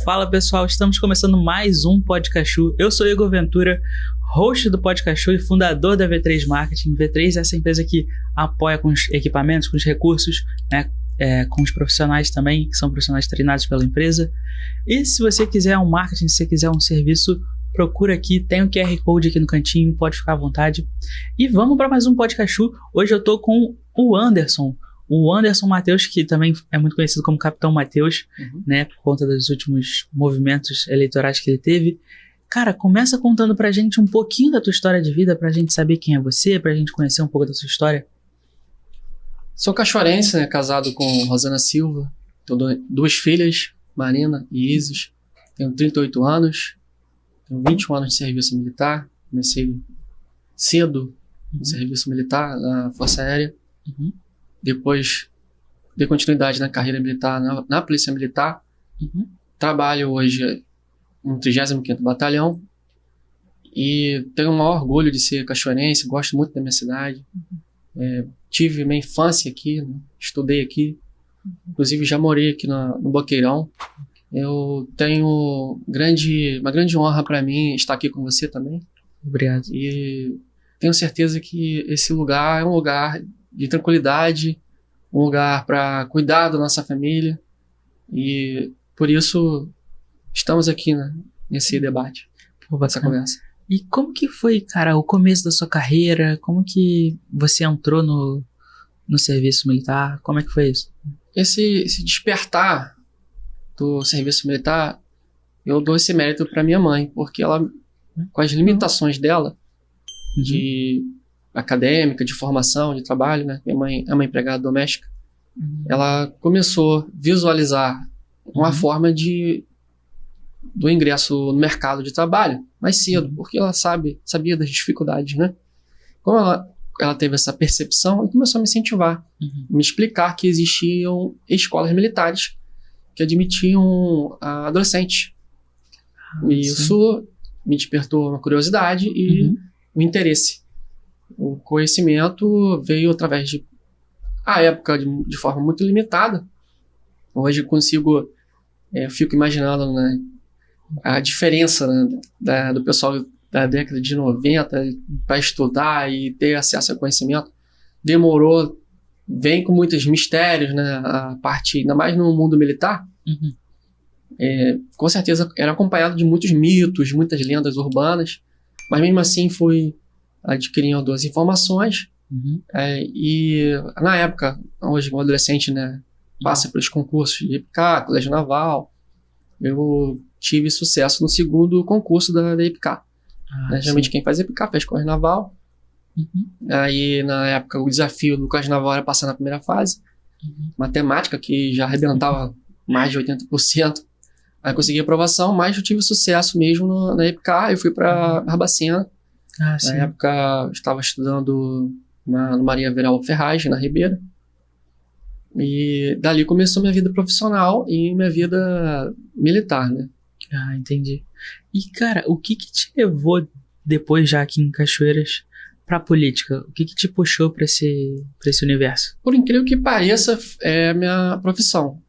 Fala pessoal, estamos começando mais um Podcastu. Eu sou Igor Ventura, host do Podcastu e fundador da V3 Marketing. V3 é essa empresa que apoia com os equipamentos, com os recursos, né? Com os profissionais também, que são profissionais treinados pela empresa. E se você quiser um marketing, se você quiser um serviço, procura aqui, tem o QR Code aqui no cantinho, pode ficar à vontade. E vamos para mais um Podcastu. Hoje eu tô com o Anderson Matheus, que também é muito conhecido como Capitão Matheus, né, por conta dos últimos movimentos eleitorais que ele teve. Cara, começa contando pra gente um pouquinho da tua história de vida, pra gente saber quem é você, pra gente conhecer um pouco da sua história. Sou cachoeirense, né, casado com Rosana Silva, tenho duas filhas, Marina e Isis, tenho 38 anos, tenho 21 anos de serviço militar, comecei cedo no serviço militar, na Força Aérea. Depois dei continuidade na carreira militar, na Polícia Militar. Trabalho hoje no 35º Batalhão e tenho o maior orgulho de ser cachoeirense, gosto muito da minha cidade. Tive minha infância aqui, né? Estudei aqui, inclusive já morei aqui no Boqueirão. Eu tenho uma grande honra para mim estar aqui com você também. Obrigado. E tenho certeza que esse lugar é um lugar de tranquilidade, um lugar para cuidar da nossa família, e por isso estamos aqui, né, nesse debate, nessa conversa. E como que foi, cara, o começo da sua carreira? Como que você entrou no serviço militar? Como é que foi isso? Esse despertar do serviço militar, eu dou esse mérito para minha mãe, porque ela, com as limitações dela, de acadêmica, de formação, de trabalho, né? Minha mãe é uma empregada doméstica. Ela começou a visualizar uma forma do ingresso no mercado de trabalho mais cedo, porque ela sabia das dificuldades, né? Como ela teve essa percepção, e começou a me incentivar, me explicar que existiam escolas militares que admitiam adolescentes. E isso me despertou uma curiosidade e o interesse. O conhecimento veio através de a época de forma muito limitada. Hoje eu fico imaginando, né, a diferença, né, do pessoal da década de 90 para estudar e ter acesso ao conhecimento. Demorou, vem com muitos mistérios, né, a parte, ainda mais no mundo militar. Com certeza era acompanhado de muitos mitos, muitas lendas urbanas, mas mesmo assim fui adquirindo as informações. E na época, hoje um adolescente, né, passa pelos concursos de EPICA, Colégio Naval. Eu tive sucesso no segundo concurso da EPICA. Geralmente quem faz EPICA faz Colégio Naval. Aí na época o desafio do Colégio Naval era passar na primeira fase, matemática, que já arrebentava mais de 80%. Aí consegui aprovação, mas eu tive sucesso mesmo na EPICA. Eu fui para Barbacena. Na época eu estava estudando no Maria Veral Ferraz, na Ribeira. E dali começou minha vida profissional e minha vida militar, né? Entendi. E, cara, o que te levou depois, já aqui em Cachoeiras, pra política? O que te puxou pra esse universo? Por incrível que pareça, é a minha profissão.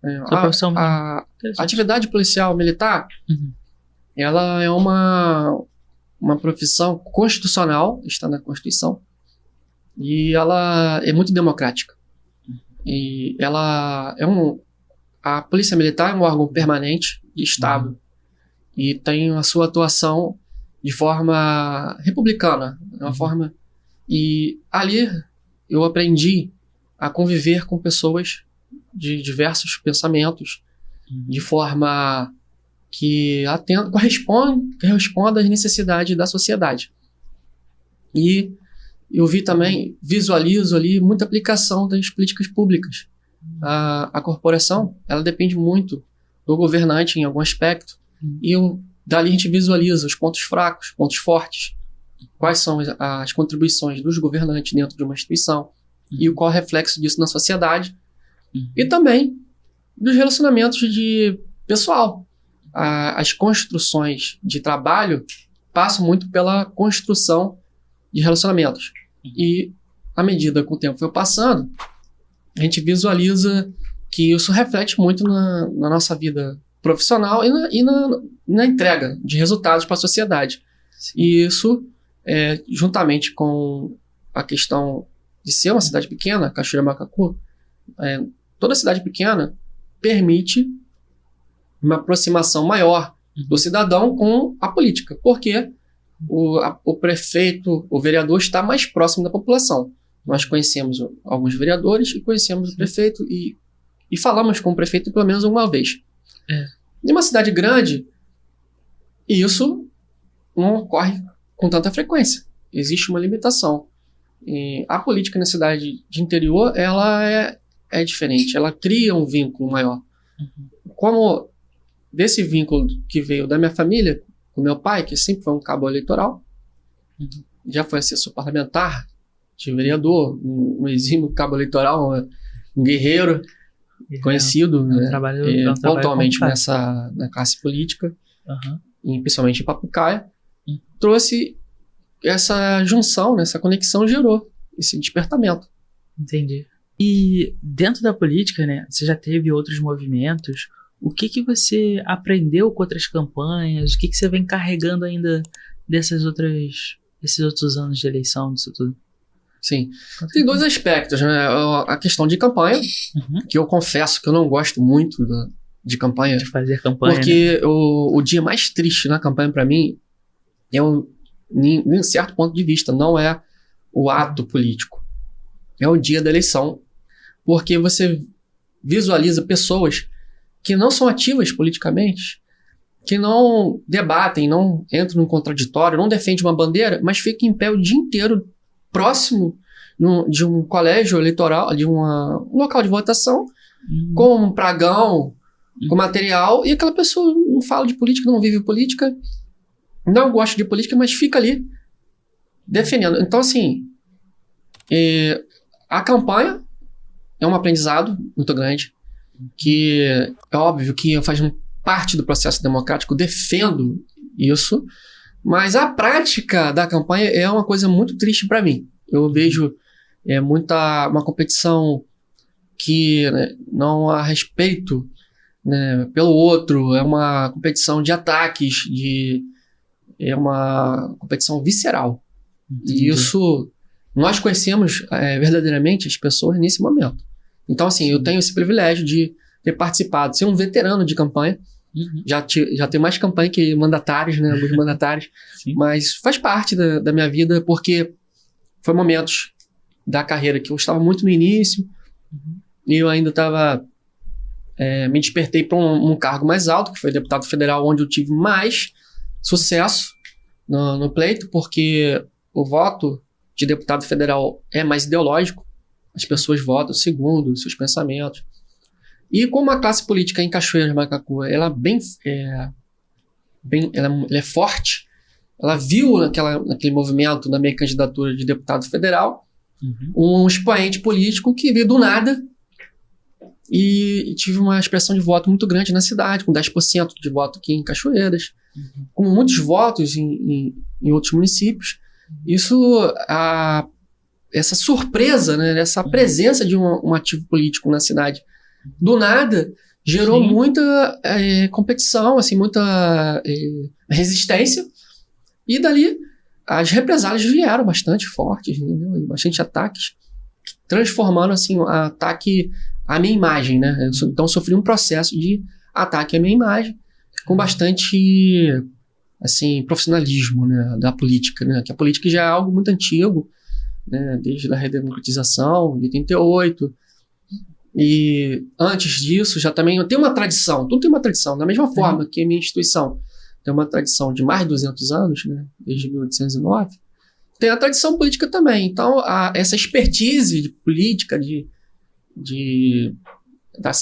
A atividade policial militar, ela é uma profissão constitucional, está na Constituição, e ela é muito democrática. E ela a Polícia Militar é um órgão permanente de Estado e tem a sua atuação de forma republicana, e ali eu aprendi a conviver com pessoas de diversos pensamentos, de forma que corresponda às necessidades da sociedade. E eu visualizo ali muita aplicação das políticas públicas. A corporação, ela depende muito do governante em algum aspecto, e dali a gente visualiza os pontos fracos, pontos fortes, quais são as contribuições dos governantes dentro de uma instituição, e qual é o reflexo disso na sociedade, e também dos relacionamentos de pessoal. As construções de trabalho passam muito pela construção de relacionamentos. E à medida que o tempo foi passando, a gente visualiza que isso reflete muito na nossa vida profissional e na entrega de resultados para a sociedade. Sim. E isso, juntamente com a questão de ser uma cidade pequena, Cachoeira Macacu, toda cidade pequena permite uma aproximação maior do cidadão com a política, porque o prefeito, o vereador está mais próximo da população. Nós conhecemos alguns vereadores e conhecemos o prefeito e falamos com o prefeito pelo menos uma vez. Em uma cidade grande, isso não ocorre com tanta frequência. Existe uma limitação. E a política na cidade de interior, ela é diferente. Ela cria um vínculo maior. Como desse vínculo que veio da minha família, com meu pai, que sempre foi um cabo eleitoral, já foi assessor parlamentar, de vereador, um exímio cabo eleitoral, um guerreiro conhecido, pontualmente na classe política, e principalmente em Papucaia, trouxe essa junção, né, essa conexão, gerou esse despertamento. Entendi. E dentro da política, né, você já teve outros movimentos. O que você aprendeu com outras campanhas? O que você vem carregando ainda desses outros anos de eleição, disso tudo? Sim. Tem dois aspectos, né? A questão de campanha, que eu confesso que eu não gosto muito de campanha. De fazer campanha, porque, né? O dia mais triste na campanha para mim em certo ponto de vista, não é o ato político. É o dia da eleição. Porque você visualiza pessoas que não são ativas politicamente, que não debatem, não entram no contraditório, não defendem uma bandeira, mas ficam em pé o dia inteiro próximo de um colégio eleitoral, de um local de votação, com um pregão, com material, e aquela pessoa não fala de política, não vive política, não gosta de política, mas fica ali defendendo. Então, assim, a campanha é um aprendizado muito grande, que é óbvio que faz parte do processo democrático, defendo isso, mas a prática da campanha é uma coisa muito triste para mim. Eu vejo uma competição que, né, não há respeito, né, pelo outro, é uma competição de ataques, é uma competição visceral. Entendi. E isso, nós conhecemos verdadeiramente as pessoas nesse momento. Então, assim, eu tenho esse privilégio de ter participado, ser um veterano de campanha. Já tenho mais campanha que mandatários, né? Alguns mandatários. Mas faz parte da minha vida, porque foi momentos da carreira que eu estava muito no início, e eu ainda estava... me despertei para um cargo mais alto, que foi deputado federal, onde eu tive mais sucesso no pleito, porque o voto de deputado federal é mais ideológico. As pessoas votam segundo os seus pensamentos. E como a classe política em Cachoeira de Macacu, ela é forte, ela viu naquele movimento da minha candidatura de deputado federal um expoente político que veio do nada e tive uma expressão de voto muito grande na cidade, com 10% de voto aqui em Cachoeiras, com muitos votos em outros municípios. Isso, essa surpresa, né, essa presença de um ativo político na cidade, do nada, gerou muita competição, assim, muita resistência, e dali as represálias vieram bastante fortes, entendeu? Bastante ataques, transformando assim, o ataque à minha imagem, né? Então eu sofri um processo de ataque à minha imagem, com bastante assim, profissionalismo, né, da política, né? Que a política já é algo muito antigo, né, desde a redemocratização, de 88, e antes disso já também tem uma tradição, tudo tem uma tradição, da mesma forma que a minha instituição tem uma tradição de mais de 200 anos, né, desde 1809, tem a tradição política também. Então essa expertise de política,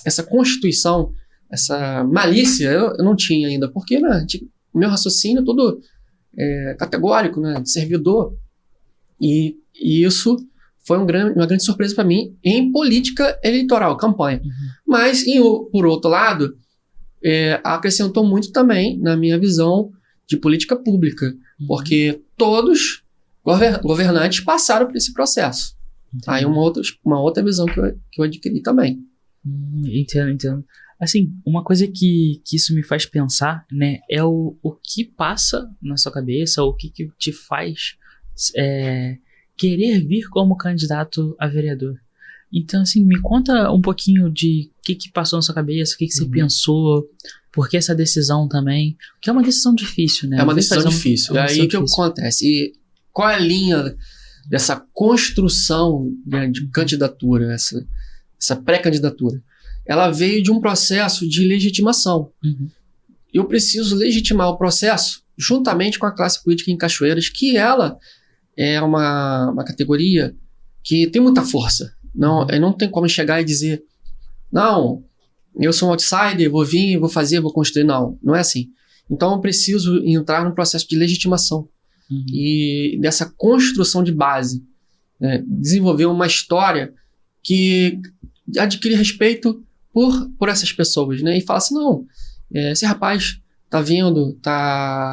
essa constituição, essa malícia, eu não tinha ainda, porque, né, o meu raciocínio é todo categórico, né, de servidor, e isso foi uma grande surpresa para mim em política eleitoral, campanha. Mas, por outro lado, acrescentou muito também na minha visão de política pública, porque todos governantes passaram por esse processo. Aí uma outra visão que eu adquiri também. Entendo. Assim, uma coisa que isso me faz pensar, né, é o que passa na sua cabeça, o que te faz querer vir como candidato a vereador. Então, assim, me conta um pouquinho de o que passou na sua cabeça, o que você pensou, por que essa decisão também, porque é uma decisão difícil, né? É uma decisão difícil. É aí que acontece. E qual é a linha dessa construção, né, de candidatura, essa pré-candidatura? Ela veio de um processo de legitimação. Eu preciso legitimar o processo juntamente com a classe política em Cachoeiras, que ela é uma categoria que tem muita força. Não tem como chegar e dizer, não, eu sou um outsider, vou vir, vou fazer, vou construir. Não é assim. Então eu preciso entrar num processo de legitimação e dessa construção de base, né, desenvolver uma história que adquire respeito por essas pessoas, né, e fala assim, não, esse rapaz tá vindo,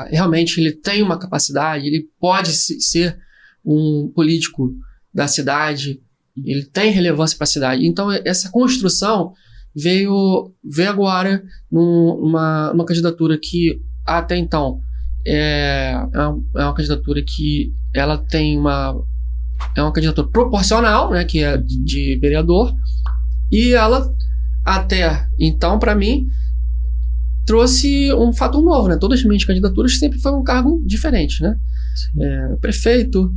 realmente ele tem uma capacidade, ele pode ser um político da cidade, ele tem relevância para a cidade. Então essa construção veio agora numa candidatura que até então é uma candidatura que ela tem é uma candidatura proporcional, né, que é de vereador, e ela até então, para mim, trouxe um fator novo, né? Todas as minhas candidaturas sempre foi um cargo diferente, né? Prefeito,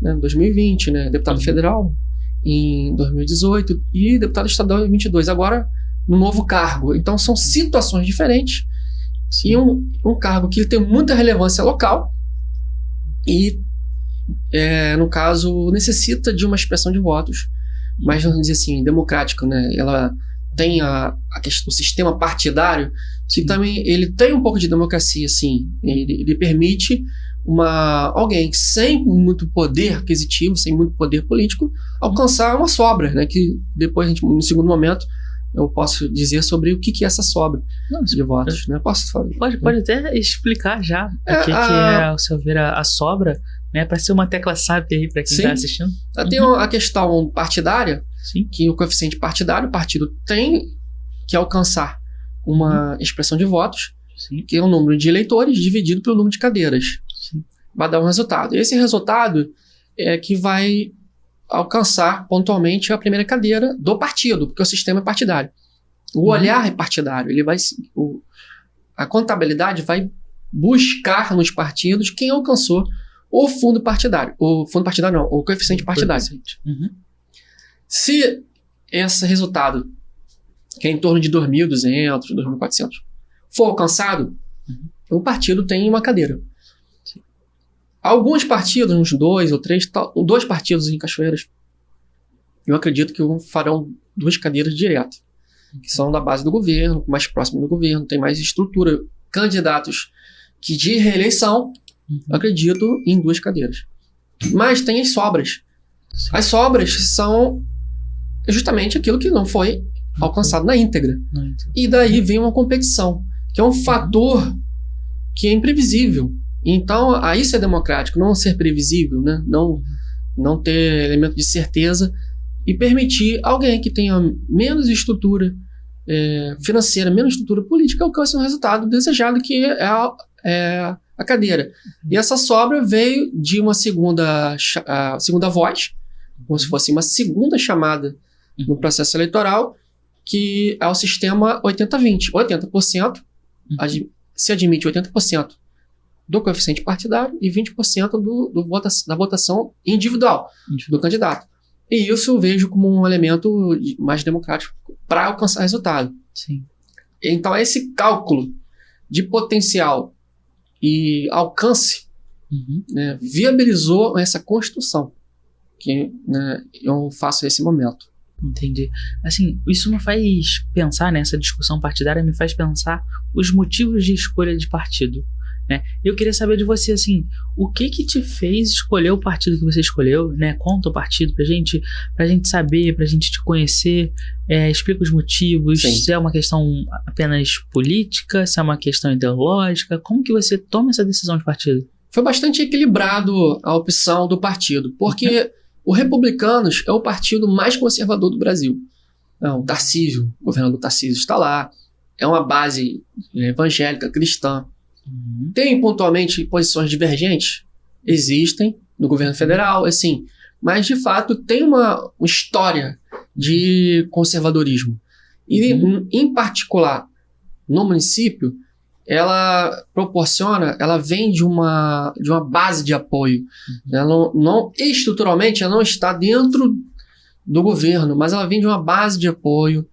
né, em 2020, né, deputado federal em 2018 e deputado estadual em 2022. Agora, no novo cargo. Então, são situações diferentes. Sim. E um cargo que tem muita relevância local e, no caso, necessita de uma expressão de votos, mas, vamos dizer assim, democrática, né? Ela tem o sistema partidário, que também ele tem um pouco de democracia, sim. Ele permite alguém sem muito poder aquisitivo, sem muito poder político, alcançar uma sobra, né? Que depois, no segundo momento, eu posso dizer sobre o que é essa sobra de votos, né? Posso falar? Pode até explicar já o que é, ao seu ver, a sobra, né? Para ser uma tecla SAP aí para quem está assistindo. Tem a questão partidária, sim, que o coeficiente partidário, o partido tem que alcançar uma expressão de votos, sim, que é o número de eleitores dividido pelo número de cadeiras. Sim. Vai dar um resultado. Esse resultado é que vai alcançar pontualmente a primeira cadeira do partido, porque o sistema é partidário. O olhar é partidário. A contabilidade vai buscar nos partidos quem alcançou o fundo partidário. O fundo partidário não, o coeficiente partidário. Se esse resultado, que é em torno de 2.200, 2.400, for alcançado, o partido tem uma cadeira. Alguns partidos, uns 2 ou 3, 2 partidos em Cachoeiras, eu acredito que farão 2 cadeiras direto, que são da base do governo, mais próximo do governo, tem mais estrutura. Candidatos que de reeleição, acredito em 2 cadeiras. Mas tem as sobras. Sim. As sobras são justamente aquilo que não foi alcançado na íntegra. E daí vem uma competição, que é um fator que é imprevisível. Então, aí ser democrático, não ser previsível, né? Não ter elemento de certeza e permitir alguém que tenha menos estrutura financeira, menos estrutura política, alcance um resultado desejado, que é a cadeira. E essa sobra veio de uma segunda voz, como se fosse uma segunda chamada no processo eleitoral, que é o sistema 80-20. 80% se admite 80% do coeficiente partidário e 20% da votação individual do candidato. E isso eu vejo como um elemento mais democrático para alcançar resultado. Sim. Então, esse cálculo de potencial e alcance né, viabilizou essa construção que né, eu faço nesse momento. Entendi. Assim, isso me faz pensar, nessa discussão partidária, me faz pensar os motivos de escolha de partido. Né? Eu queria saber de você, assim, o que te fez escolher o partido que você escolheu, né? Conta o partido pra gente saber, pra gente te conhecer, explica os motivos. Sim. Se é uma questão apenas política, se é uma questão ideológica, como que você toma essa decisão de partido? Foi bastante equilibrado a opção do partido, porque o Republicanos é o partido mais conservador do Brasil. O Tarcísio, o governador Tarcísio está lá, é uma base evangélica, cristã. Tem pontualmente posições divergentes? Existem no governo federal, assim, mas de fato tem uma história de conservadorismo. E em particular, no município, ela vem de uma base de apoio. Ela estruturalmente, ela não está dentro do governo, mas ela vem de uma base de apoio,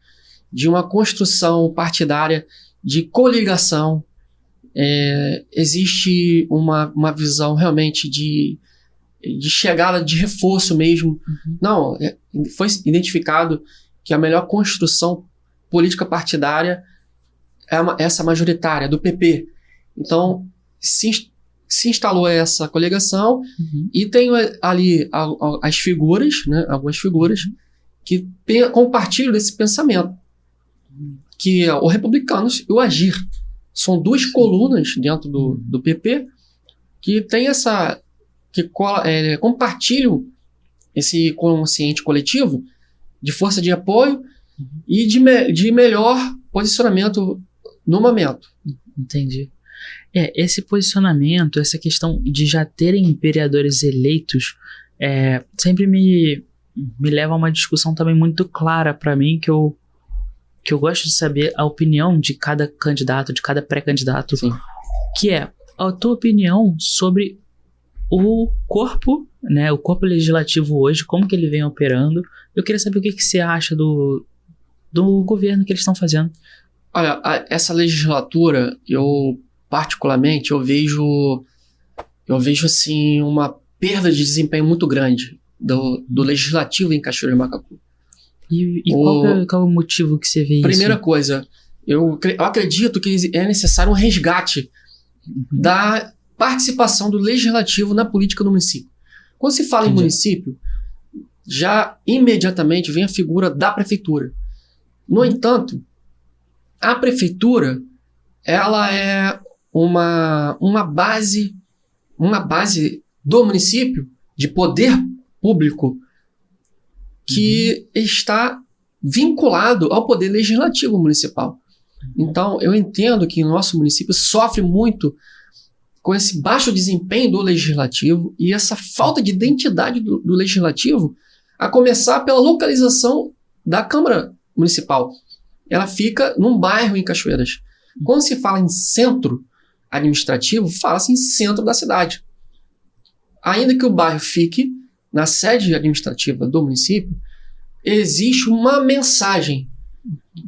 de uma construção partidária, de coligação. Existe uma visão realmente de chegada, de reforço mesmo. Não, foi identificado que a melhor construção política partidária é essa majoritária, do PP. Então, se instalou essa coligação e tem ali as figuras, né, algumas figuras, que compartilham desse pensamento, que é o Republicanos e o Agir. São duas colunas dentro do PP que tem compartilham esse consciente coletivo de força de apoio e de melhor posicionamento no momento. Entendi. Esse posicionamento, essa questão de já terem vereadores eleitos, sempre me leva a uma discussão também muito clara para mim, que eu gosto de saber a opinião de cada candidato, de cada pré-candidato. Sim. Que é a tua opinião sobre o corpo, né, o corpo legislativo hoje, como que ele vem operando. Eu queria saber o que você acha do governo que eles estão fazendo. Olha, essa legislatura, particularmente, eu vejo assim, uma perda de desempenho muito grande do legislativo em Cachoeira de Macacu. E qual é o motivo que você vê isso? Primeira coisa, eu acredito que é necessário um resgate da participação do legislativo na política do município. Quando se fala em município, já imediatamente vem a figura da prefeitura. No entanto, a prefeitura, ela é uma base do município, de poder público, que está vinculado ao poder legislativo municipal. Então, eu entendo que o nosso município sofre muito com esse baixo desempenho do legislativo e essa falta de identidade do legislativo, a começar pela localização da Câmara Municipal. Ela fica num bairro em Cachoeiras. Quando se fala em centro administrativo, fala-se em centro da cidade. Ainda que o bairro fique na sede administrativa do município, existe uma mensagem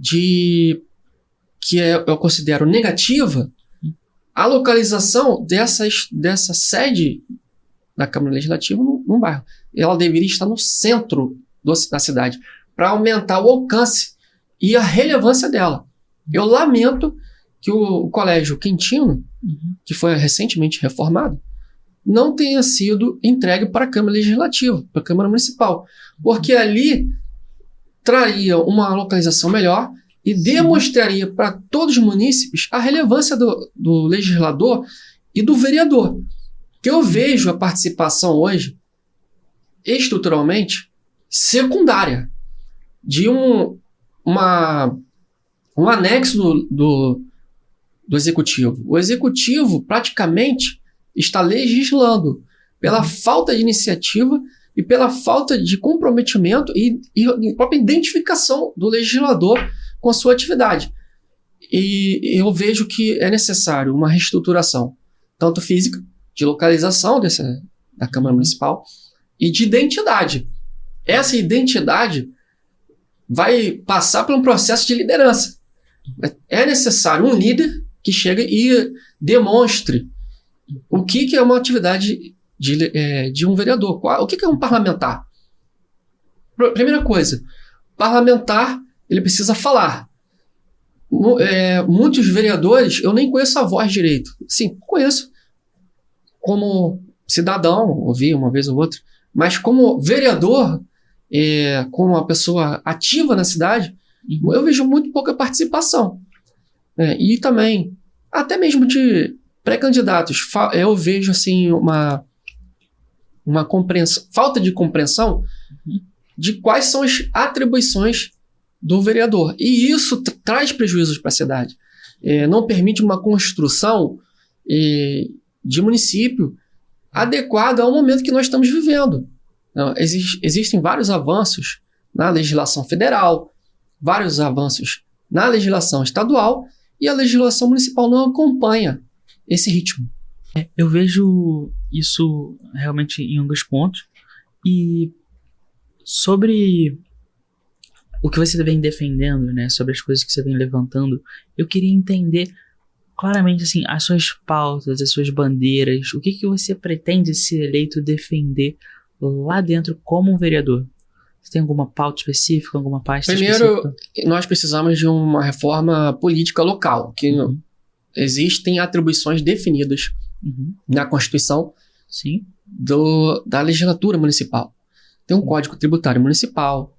que eu considero negativa a localização dessa sede da Câmara Legislativa num bairro. Ela deveria estar no centro da cidade, para aumentar o alcance e a relevância dela. Eu lamento que o Colégio Quintino, que foi recentemente reformado, não tenha sido entregue para a Câmara Legislativa, para a Câmara Municipal, porque ali traria uma localização melhor e demonstraria para todos os munícipes a relevância do legislador e do vereador. Que eu vejo a participação hoje, estruturalmente, secundária, de um anexo do executivo. O executivo praticamente está legislando pela falta de iniciativa e pela falta de comprometimento e própria identificação do legislador com a sua atividade. E eu vejo que é necessário uma reestruturação, tanto física, de localização da Câmara Municipal, e de identidade. Essa identidade vai passar por um processo de liderança. É necessário um líder que chegue e demonstre o que é uma atividade de um vereador. O que é um parlamentar? Primeira coisa, parlamentar, ele precisa falar. Muitos vereadores, eu nem conheço a voz direito. Sim, conheço como cidadão, ouvi uma vez ou outra, mas como vereador, como uma pessoa ativa na cidade, eu vejo muito pouca participação. E também, até mesmo de pré-candidatos, eu vejo assim uma falta de compreensão de quais são as atribuições do vereador. E isso traz prejuízos para a cidade. Não permite uma construção de município adequada ao momento que nós estamos vivendo. Existem vários avanços na legislação federal, vários avanços na legislação estadual, e a legislação municipal não acompanha esse ritmo. Eu vejo isso realmente em alguns pontos. E sobre o que você vem defendendo, né, sobre as coisas que você vem levantando, eu queria entender claramente assim, as suas pautas, as suas bandeiras, o que você pretende ser eleito defender lá dentro como um vereador. Você tem alguma pauta específica, alguma pasta específica? Primeiro, nós precisamos de uma reforma política local, que existem atribuições definidas na Constituição da legislatura municipal. Tem um Código Tributário Municipal.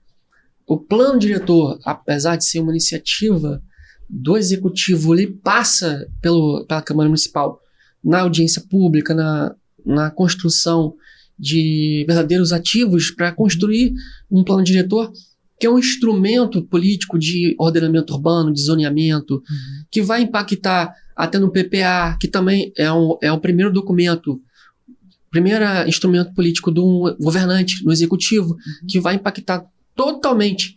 O plano diretor, apesar de ser uma iniciativa do Executivo, ele passa pela Câmara Municipal na audiência pública, na construção de verdadeiros ativos para construir um plano diretor que é um instrumento político de ordenamento urbano, de zoneamento, que vai impactar até no PPA, que também é o primeiro documento, primeiro instrumento político do governante no executivo, que vai impactar totalmente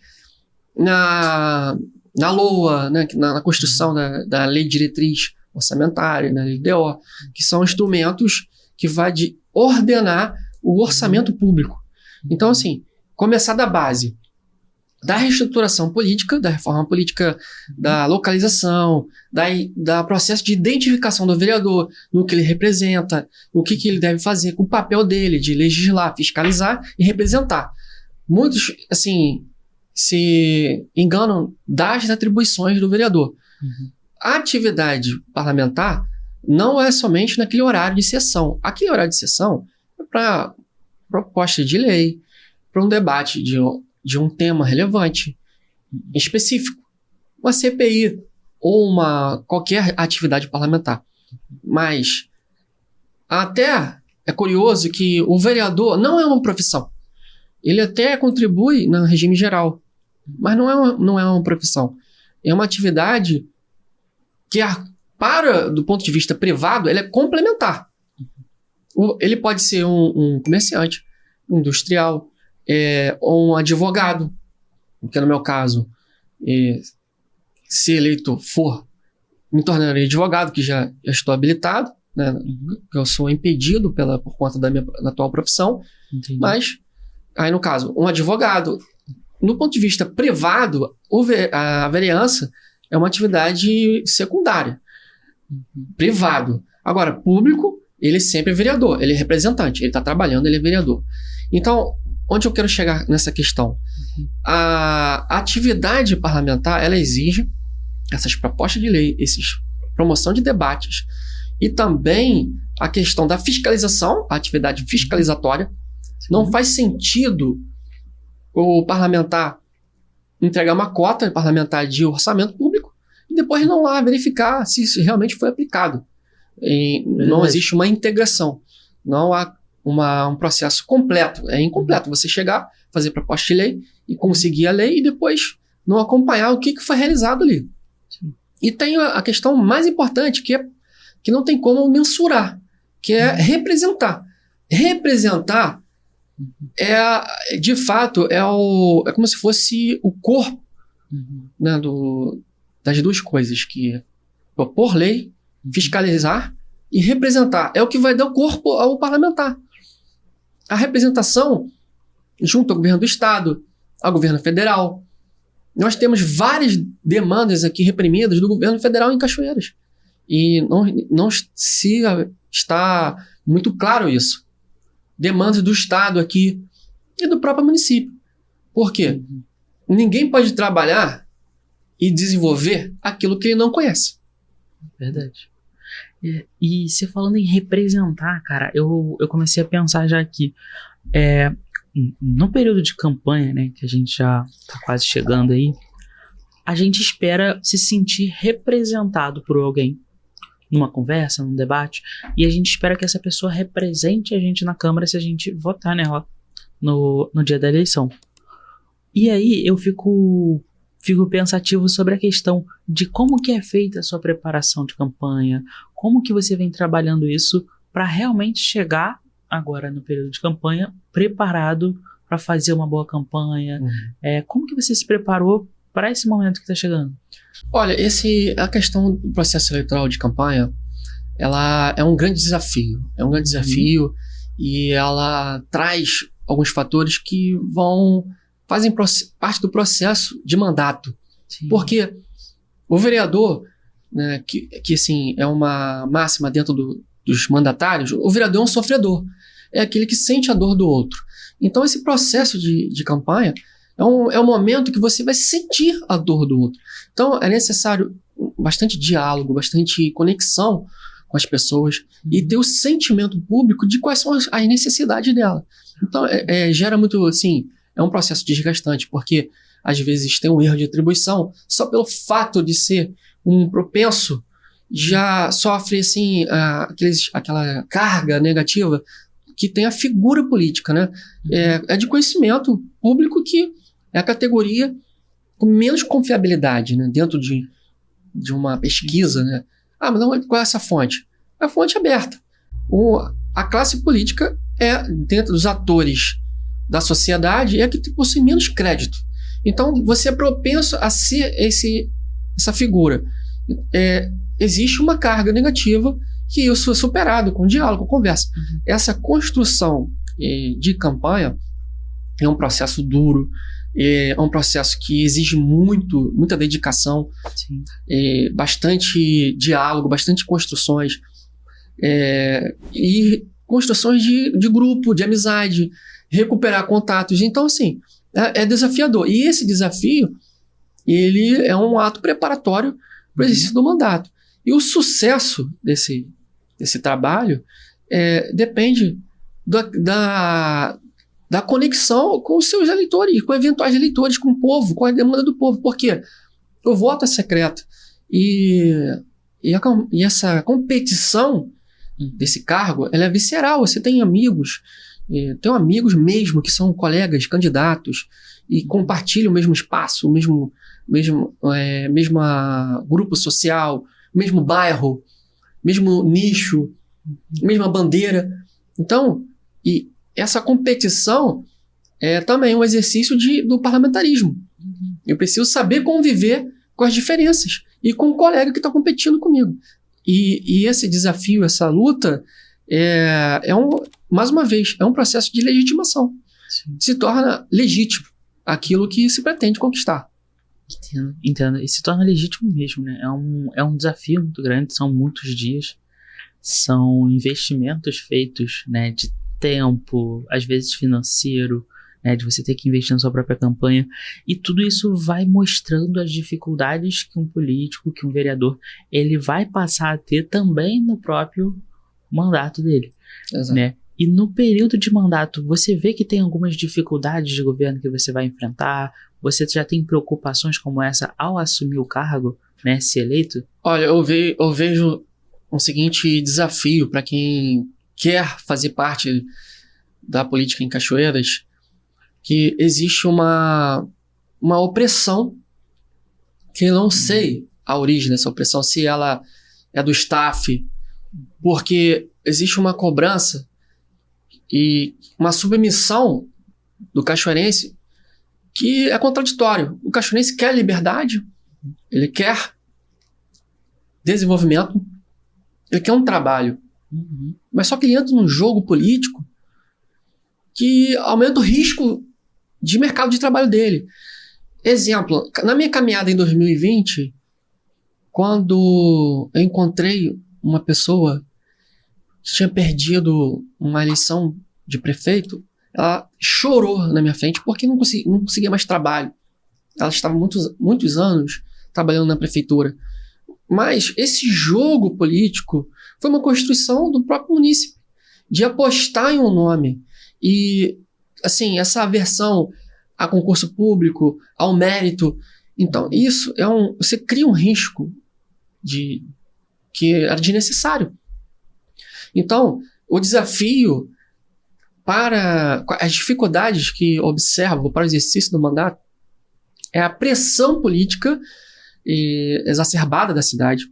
na LOA, né, na construção da lei de diretriz orçamentária, na lei DO, que são instrumentos que vai ordenar o orçamento público. Então, assim, começar da base da reestruturação política, da reforma política, da localização, da processo de identificação do vereador, no que ele representa, o que ele deve fazer, com o papel dele de legislar, fiscalizar e representar. Muitos, assim, se enganam das atribuições do vereador. A atividade parlamentar não é somente naquele horário de sessão. Aquele horário de sessão é para proposta de lei, para um debate de um tema relevante, específico. Uma CPI ou qualquer atividade parlamentar. Mas até é curioso que o vereador não é uma profissão. Ele até contribui no regime geral, mas não é uma profissão. É uma atividade que, do ponto de vista privado, ele é complementar. Ele pode ser um comerciante, um industrial, ou um advogado, que no meu caso, se eleito for, me tornarei advogado, que já estou habilitado, né, que eu sou impedido por conta da minha atual profissão. Entendi. Mas, aí no caso, um advogado, no ponto de vista privado, a vereança é uma atividade secundária, privado. Agora, público, ele sempre é vereador, ele é representante, ele está trabalhando, ele é vereador. Então, onde eu quero chegar nessa questão? A atividade parlamentar, ela exige essas propostas de lei, promoção de debates, e também a questão da fiscalização, a atividade fiscalizatória. Não faz sentido o parlamentar entregar uma cota parlamentar de orçamento público e depois não lá verificar se isso realmente foi aplicado. Não existe uma integração, não há um processo completo, é incompleto você chegar, fazer proposta de lei e conseguir a lei e depois não acompanhar o que foi realizado ali. Sim. E tem a questão mais importante, que não tem como mensurar, que é representar. Representar de fato, é como se fosse o corpo, né, das duas coisas, que é propor lei, fiscalizar e representar. É o que vai dar o corpo ao parlamentar. A representação junto ao governo do estado, ao governo federal. Nós temos várias demandas aqui reprimidas do governo federal em Cachoeiras. E não se está muito claro isso. Demandas do estado aqui e do próprio município. Por quê? Ninguém pode trabalhar e desenvolver aquilo que ele não conhece. Verdade. E você falando em representar, cara, eu comecei a pensar já aqui, no período de campanha, né, que a gente já tá quase chegando aí, a gente espera se sentir representado por alguém numa conversa, num debate, e a gente espera que essa pessoa represente a gente na Câmara se a gente votar nela no dia da eleição. E aí eu fico fico pensativo sobre a questão de como que é feita a sua preparação de campanha, como que você vem trabalhando isso para realmente chegar agora no período de campanha preparado para fazer uma boa campanha. Como que você se preparou para esse momento que está chegando? Olha, a questão do processo eleitoral de campanha, ela é um grande desafio. É um grande desafio e ela traz alguns fatores que fazem parte do processo de mandato. Sim. Porque o vereador, né, que assim, é uma máxima dentro dos mandatários, o vereador é um sofredor. É aquele que sente a dor do outro. Então, esse processo de campanha é um momento que você vai sentir a dor do outro. Então, é necessário bastante diálogo, bastante conexão com as pessoas e ter o sentimento público de quais são as necessidades dela. Então, gera muito, assim, é um processo desgastante, porque às vezes tem um erro de atribuição, só pelo fato de ser um propenso, já sofre, assim, aquela carga negativa que tem a figura política, né? É de conhecimento público que é a categoria com menos confiabilidade, né? Dentro de uma pesquisa, né? Mas não, qual é essa fonte? É a fonte aberta. A classe política dentro dos atores da sociedade, a que possui menos crédito. Então, você é propenso a ser essa figura. Existe uma carga negativa que isso é superado com diálogo, com conversa. Essa construção de campanha é um processo duro, é um processo que exige muita dedicação, bastante diálogo, bastante construções, e construções de grupo, de amizade, recuperar contatos. Então, assim, é desafiador. E esse desafio, ele é um ato preparatório para o exercício do mandato. E o sucesso desse trabalho depende da conexão com os seus eleitores, com eventuais eleitores, com o povo, com a demanda do povo. Porque o voto é secreto. E essa competição desse cargo, ela é visceral. Você tem amigos, tenho amigos mesmo que são colegas, candidatos, e compartilham o mesmo espaço, o mesmo grupo social, mesmo bairro, mesmo nicho, mesma bandeira. Então, e essa competição é também um exercício do parlamentarismo. Eu preciso saber conviver com as diferenças e com o colega que está competindo comigo. E esse desafio, essa luta, mais uma vez, é um processo de legitimação. Sim. Se torna legítimo aquilo que se pretende conquistar. Entendo. E se torna legítimo mesmo, né? É um desafio muito grande, são muitos dias, são investimentos feitos, né, de tempo, às vezes financeiro, né, de você ter que investir na sua própria campanha, e tudo isso vai mostrando as dificuldades que um político, que um vereador, ele vai passar a ter também no próprio mandato dele. Exato. Né? E no período de mandato, você vê que tem algumas dificuldades de governo que você vai enfrentar? Você já tem preocupações como essa ao assumir o cargo, né, se eleito? Olha, eu vejo um seguinte desafio para quem quer fazer parte da política em Cachoeiras, que existe uma opressão que eu não sei a origem dessa opressão, se ela é do staff, porque existe uma cobrança e uma submissão do cachoeirense que é contraditório. O cachoeirense quer liberdade, ele quer desenvolvimento, ele quer um trabalho. Mas só que ele entra num jogo político que aumenta o risco de mercado de trabalho dele. Exemplo, na minha caminhada em 2020, quando eu encontrei uma pessoa que tinha perdido uma eleição de prefeito, ela chorou na minha frente porque não conseguia mais trabalho. Ela estava muitos anos trabalhando na prefeitura. Mas esse jogo político foi uma construção do próprio munícipe, de apostar em um nome. E, assim, essa aversão a concurso público, ao mérito. Então, isso você cria um risco que era desnecessário. Então, o desafio para as dificuldades que observo para o exercício do mandato é a pressão política exacerbada da cidade.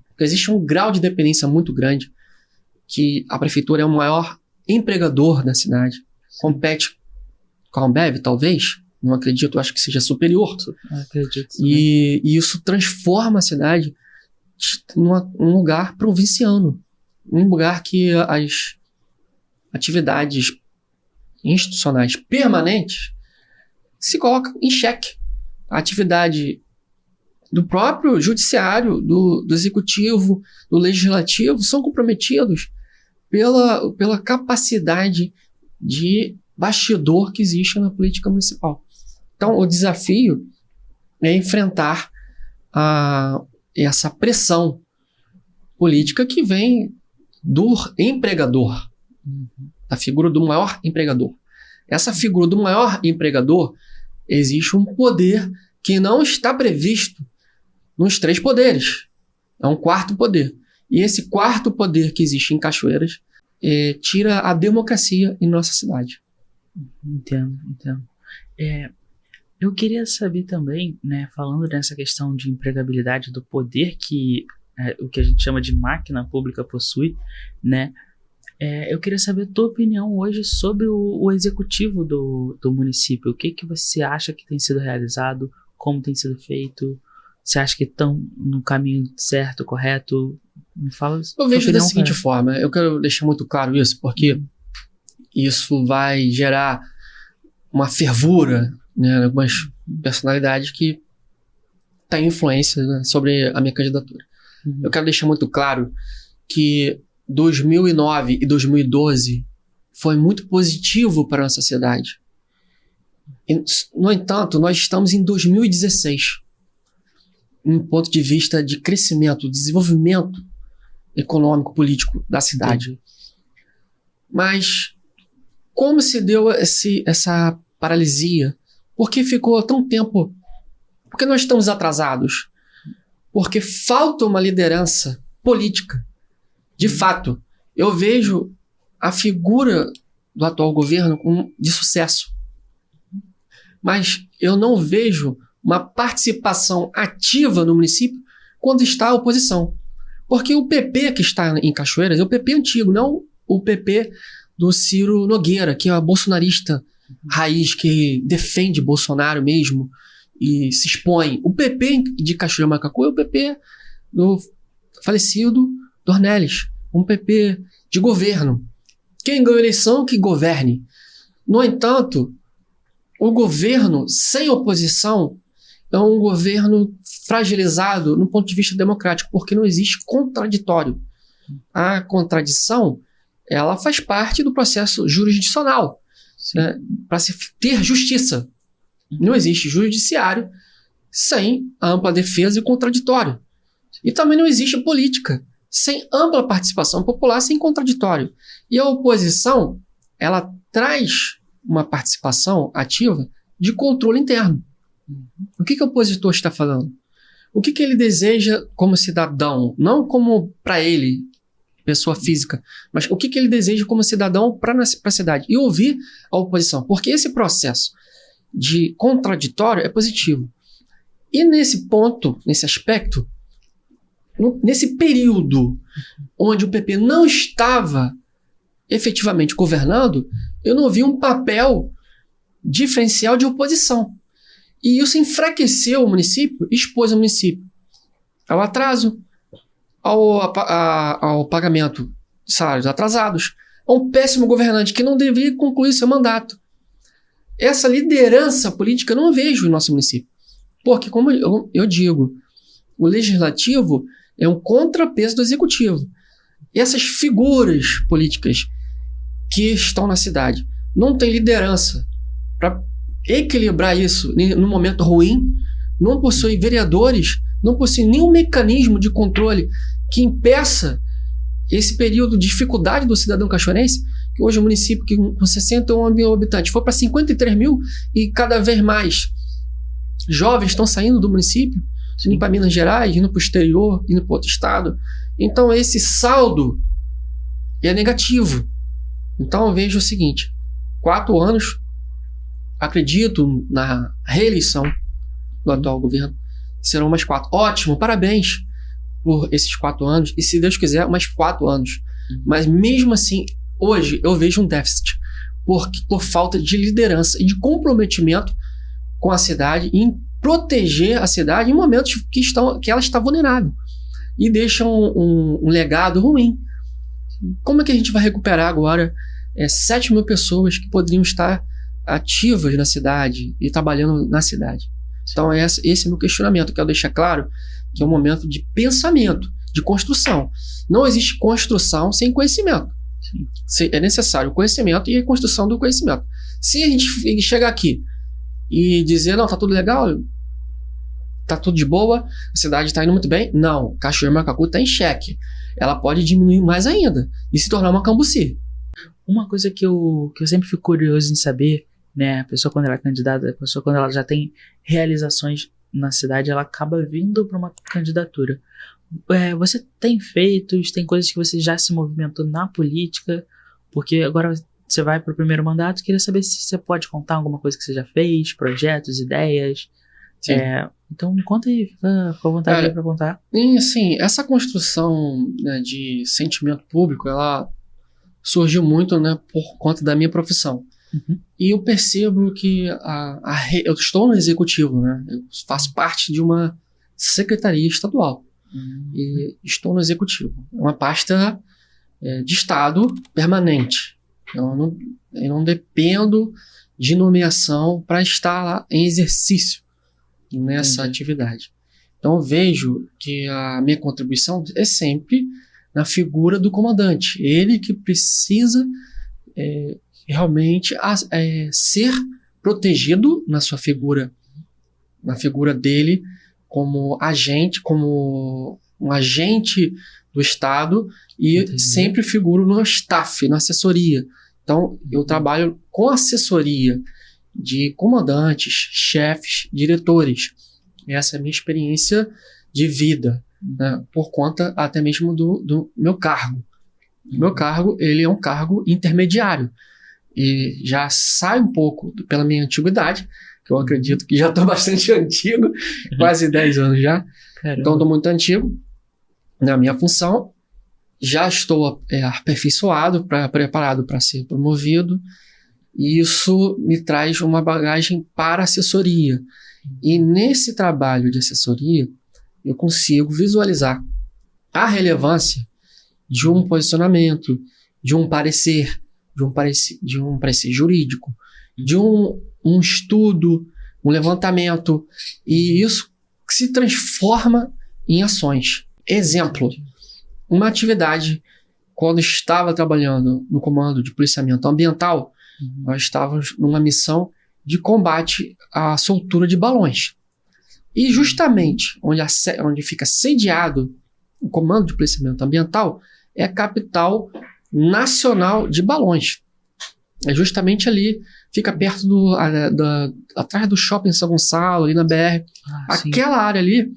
Porque existe um grau de dependência muito grande, que a prefeitura é o maior empregador da cidade. Compete com a Ambev, talvez, não acredito, acho que seja superior. Acredito. E isso transforma a cidade num lugar provinciano, um lugar que as atividades institucionais permanentes se colocam em xeque. A atividade do próprio judiciário, do executivo, do legislativo são comprometidos pela capacidade de bastidor que existe na política municipal. Então, o desafio é enfrentar essa pressão política que vem do empregador, a figura do maior empregador. Essa figura do maior empregador, existe um poder que não está previsto nos 3 poderes. É um 4º poder. E esse 4º poder que existe em Cachoeiras tira a democracia em nossa cidade. Entendo. Eu queria saber também, né, falando nessa questão de empregabilidade do poder que o que a gente chama de máquina pública possui, né? Eu queria saber a tua opinião hoje sobre o executivo do município. O que você acha que tem sido realizado? Como tem sido feito? Você acha que estão no caminho certo, correto? Me fala. Eu vejo da seguinte forma, eu quero deixar muito claro isso, porque isso vai gerar uma fervura, né, algumas personalidades que têm influência, né, sobre a minha candidatura. Eu quero deixar muito claro que 2009 e 2012 foi muito positivo para a nossa cidade. No entanto, nós estamos em 2016, em um ponto de vista de crescimento, desenvolvimento econômico, político da cidade. Mas como se deu essa paralisia? Por que ficou tão tempo? Por que nós estamos atrasados? Porque falta uma liderança política. De fato, eu vejo a figura do atual governo de sucesso. Mas eu não vejo uma participação ativa no município quando está a oposição. Porque o PP que está em Cachoeiras é o PP antigo, não o PP do Ciro Nogueira, que é a bolsonarista raiz, que defende Bolsonaro mesmo e se expõe. O PP de Cachoeira Macacu é o PP do falecido Dornelles, um PP de governo. Quem ganha a eleição, que governe. No entanto, o governo sem oposição é um governo fragilizado no ponto de vista democrático, porque não existe contraditório. A contradição, ela faz parte do processo jurisdicional, né, para se ter justiça. Não existe judiciário sem ampla defesa e contraditório. E também não existe política sem ampla participação popular, sem contraditório. E a oposição, ela traz uma participação ativa de controle interno. O que o opositor está falando? O que ele deseja como cidadão? Não como para ele, pessoa física, mas o que ele deseja como cidadão para a cidade. E ouvir a oposição, porque esse processo de contraditório é positivo. E nesse ponto, nesse aspecto, nesse período onde o PP não estava efetivamente governando, eu não vi um papel diferencial de oposição. E isso enfraqueceu o município, expôs o município ao atraso, ao pagamento de salários atrasados, a um péssimo governante que não deveria concluir seu mandato. Essa liderança política eu não vejo no nosso município. Porque, como eu digo, o legislativo é um contrapeso do executivo. E essas figuras políticas que estão na cidade não têm liderança para equilibrar isso no momento ruim, não possuem vereadores, não possuem nenhum mecanismo de controle que impeça esse período de dificuldade do cidadão cachoeirense, que hoje o município que com 61 mil habitantes foi para 53 mil e cada vez mais jovens estão saindo do município, indo para Minas Gerais, indo para o exterior, indo para outro estado. Então esse saldo é negativo. Então eu vejo o seguinte, 4 anos, acredito na reeleição do atual governo, serão mais 4. Ótimo, parabéns por esses 4 anos, e se Deus quiser, mais 4 anos. Mas mesmo assim, hoje eu vejo um déficit por falta de liderança e de comprometimento com a cidade, em proteger a cidade em momentos que ela está vulnerável e deixa um legado ruim. Como é que a gente vai recuperar agora 7 mil pessoas que poderiam estar ativas na cidade e trabalhando na cidade? Então esse é o meu questionamento. Eu quero deixar claro que é um momento de pensamento, de construção. Não existe construção sem conhecimento. É necessário o conhecimento e a construção do conhecimento. Se a gente chegar aqui e dizer, não, tá tudo legal, tá tudo de boa, a cidade está indo muito bem, não, Cachoeira Macacu está em xeque. Ela pode diminuir mais ainda e se tornar uma Cambuci. Uma coisa que eu sempre fico curioso em saber, né, a pessoa quando ela é candidata, a pessoa quando ela já tem realizações na cidade, ela acaba vindo para uma candidatura. Você tem feitos, tem coisas que você já se movimentou na política, porque agora você vai para o primeiro mandato, queria saber se você pode contar alguma coisa que você já fez, projetos, ideias. Então me conta aí, fica à vontade para contar. E assim, essa construção, né, de sentimento público, ela surgiu muito, né, por conta da minha profissão. E eu percebo que eu estou no executivo, né, eu faço parte de uma secretaria estadual. E estou no executivo. É uma pasta de Estado permanente. Eu não dependo de nomeação para estar lá em exercício nessa atividade. Então eu vejo que a minha contribuição é sempre na figura do comandante. Ele que precisa realmente ser protegido na sua figura, na figura dele como um agente do Estado, e sempre figuro no staff, na assessoria. Então, eu trabalho com assessoria de comandantes, chefes, diretores. Essa é a minha experiência de vida, né, por conta até mesmo do meu cargo. O meu cargo, ele é um cargo intermediário. E já sai um pouco pela minha antiguidade, que eu acredito que já estou bastante antigo, quase 10 anos já. Caramba. Então estou muito antigo na minha função, já estou aperfeiçoado, preparado para ser promovido, e isso me traz uma bagagem para assessoria. E nesse trabalho de assessoria, eu consigo visualizar a relevância de um posicionamento, de um parecer, de um parecer jurídico, de um estudo, um levantamento, e isso se transforma em ações. Exemplo, uma atividade, quando estava trabalhando no comando de policiamento ambiental, nós estávamos numa missão de combate à soltura de balões. E justamente onde fica sediado o comando de policiamento ambiental é a capital nacional de balões. É justamente ali, fica perto atrás do shopping São Gonçalo, ali na BR. Aquela área ali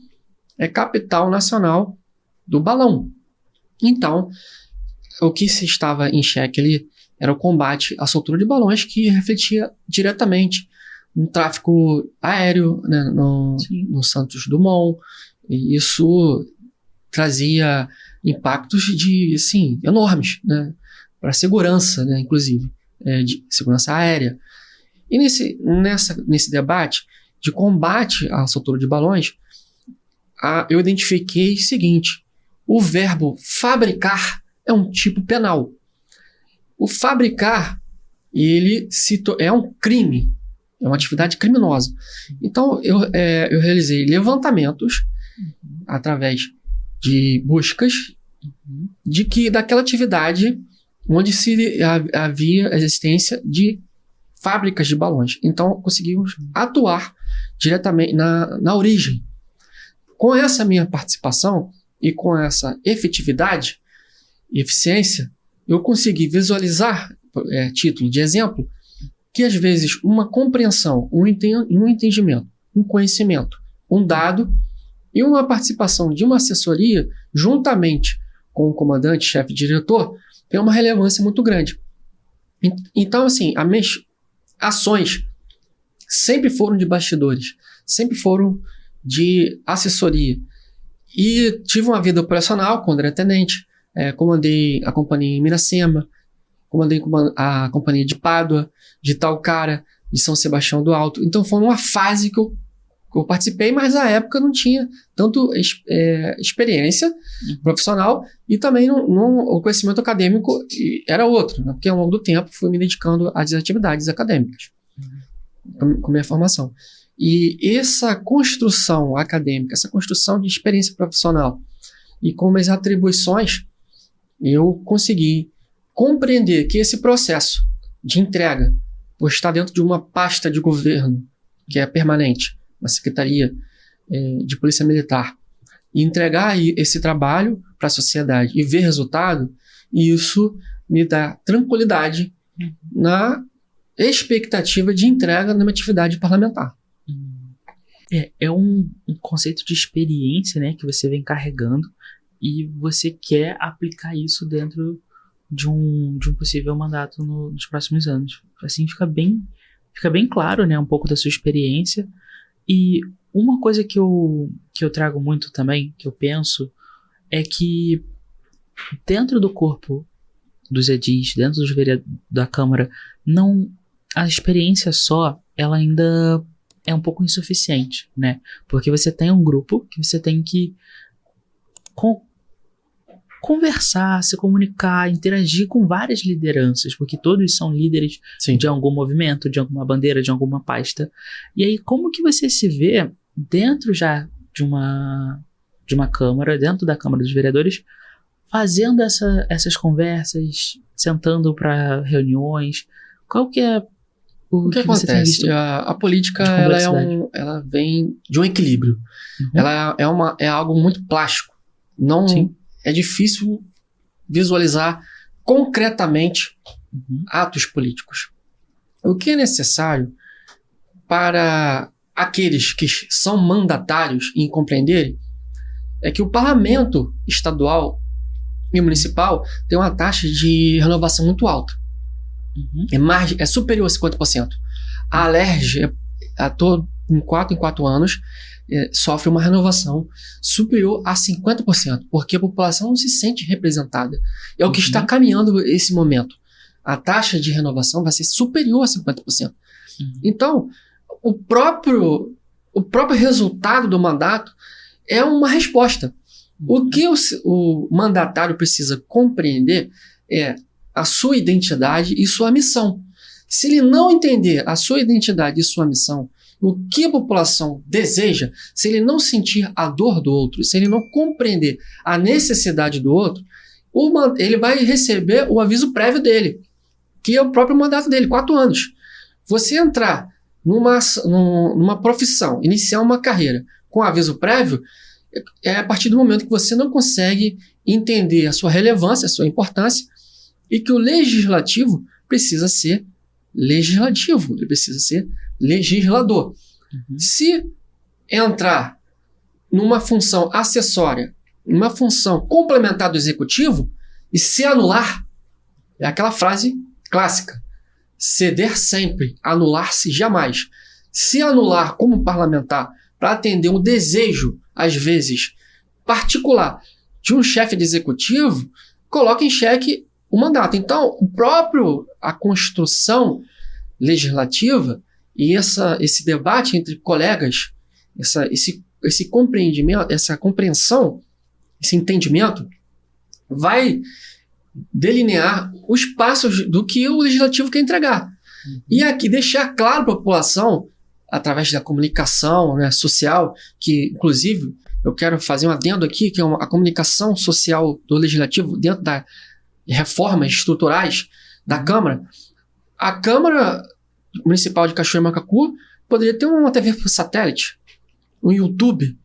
é capital nacional do balão. Então, o que se estava em xeque ali era o combate à soltura de balões, que refletia diretamente no tráfego aéreo, né, no Santos Dumont. E isso trazia impactos enormes, né, para a segurança, né, inclusive, de segurança aérea. E nesse debate de combate à soltura de balões, eu identifiquei o seguinte: o verbo fabricar é um tipo penal. O fabricar, ele é um crime, é uma atividade criminosa. Então, eu realizei levantamentos através de buscas daquela atividade onde havia a existência de fábricas de balões. Então, conseguimos atuar diretamente na origem. Com essa minha participação e com essa efetividade e eficiência, eu consegui visualizar, título de exemplo, que às vezes uma compreensão, um entendimento, um conhecimento, um dado e uma participação de uma assessoria, juntamente com o comandante, chefe, diretor, tem uma relevância muito grande. Então, assim, as minhas ações sempre foram de bastidores, sempre foram de assessoria. E tive uma vida operacional quando era tenente. Comandei a companhia em Miracema, comandei a companhia de Pádua, de Talcara, de São Sebastião do Alto. Então foi uma fase que eu participei, mas na época não tinha tanto experiência profissional e também o conhecimento acadêmico era outro, né? Porque ao longo do tempo fui me dedicando às atividades acadêmicas, com minha formação. E essa construção acadêmica, essa construção de experiência profissional e com minhas atribuições, eu consegui compreender que esse processo de entrega, por estar dentro de uma pasta de governo que é permanente, uma secretaria de polícia militar, e entregar esse trabalho para a sociedade e ver resultado, isso me dá tranquilidade na expectativa de entrega numa atividade parlamentar. É um conceito de experiência, né, que você vem carregando e você quer aplicar isso dentro de um possível mandato nos próximos anos. Assim fica bem claro, né, um pouco da sua experiência. E uma coisa que eu trago muito também, que eu penso, é que dentro do corpo dos edis, dentro dos vereadores da Câmara, a experiência só, ela ainda é um pouco insuficiente, né? Porque você tem um grupo que você tem que conversar, se comunicar, interagir com várias lideranças, porque todos são líderes de algum movimento, de alguma bandeira, de alguma pasta. E aí, como que você se vê dentro já de uma Câmara, dentro da Câmara dos Vereadores, fazendo essas conversas, sentando para reuniões? Qual que é o que acontece? A política ela vem de um equilíbrio. Ela é algo muito plástico. É difícil visualizar concretamente atos políticos. O que é necessário para aqueles que são mandatários em compreenderem é que o parlamento estadual e municipal tem uma taxa de renovação muito alta. É superior a 50%. A Alerj, em 4 anos, sofre uma renovação superior a 50%, porque a população não se sente representada. É o que está caminhando esse momento. A taxa de renovação vai ser superior a 50%. Então, o próprio resultado do mandato é uma resposta. O que o mandatário precisa compreender é a sua identidade e sua missão. Se ele não entender a sua identidade e sua missão, o que a população deseja, se ele não sentir a dor do outro, se ele não compreender a necessidade do outro, ele vai receber o aviso prévio dele, que é o próprio mandato dele, 4 anos. Você entrar numa profissão, iniciar uma carreira com aviso prévio, é a partir do momento que você não consegue entender a sua relevância, a sua importância, e que o legislativo precisa ser legislativo, ele precisa ser legislador. Se entrar numa função acessória, numa função complementar do executivo, e se anular, é aquela frase clássica: ceder sempre, anular-se jamais. Se anular como parlamentar para atender um desejo, às vezes, particular de um chefe de executivo, coloca em xeque o mandato. Então, a construção legislativa e esse debate entre colegas, esse compreendimento, essa compreensão, esse entendimento, vai delinear os passos do que o legislativo quer entregar. E aqui deixar claro para a população, através da comunicação, né, social, que, inclusive, eu quero fazer um adendo aqui, que é a comunicação social do legislativo dentro das reformas estruturais da Câmara. A Câmara Municipal de Cachoeira Macacu poderia ter uma TV por satélite, um YouTube.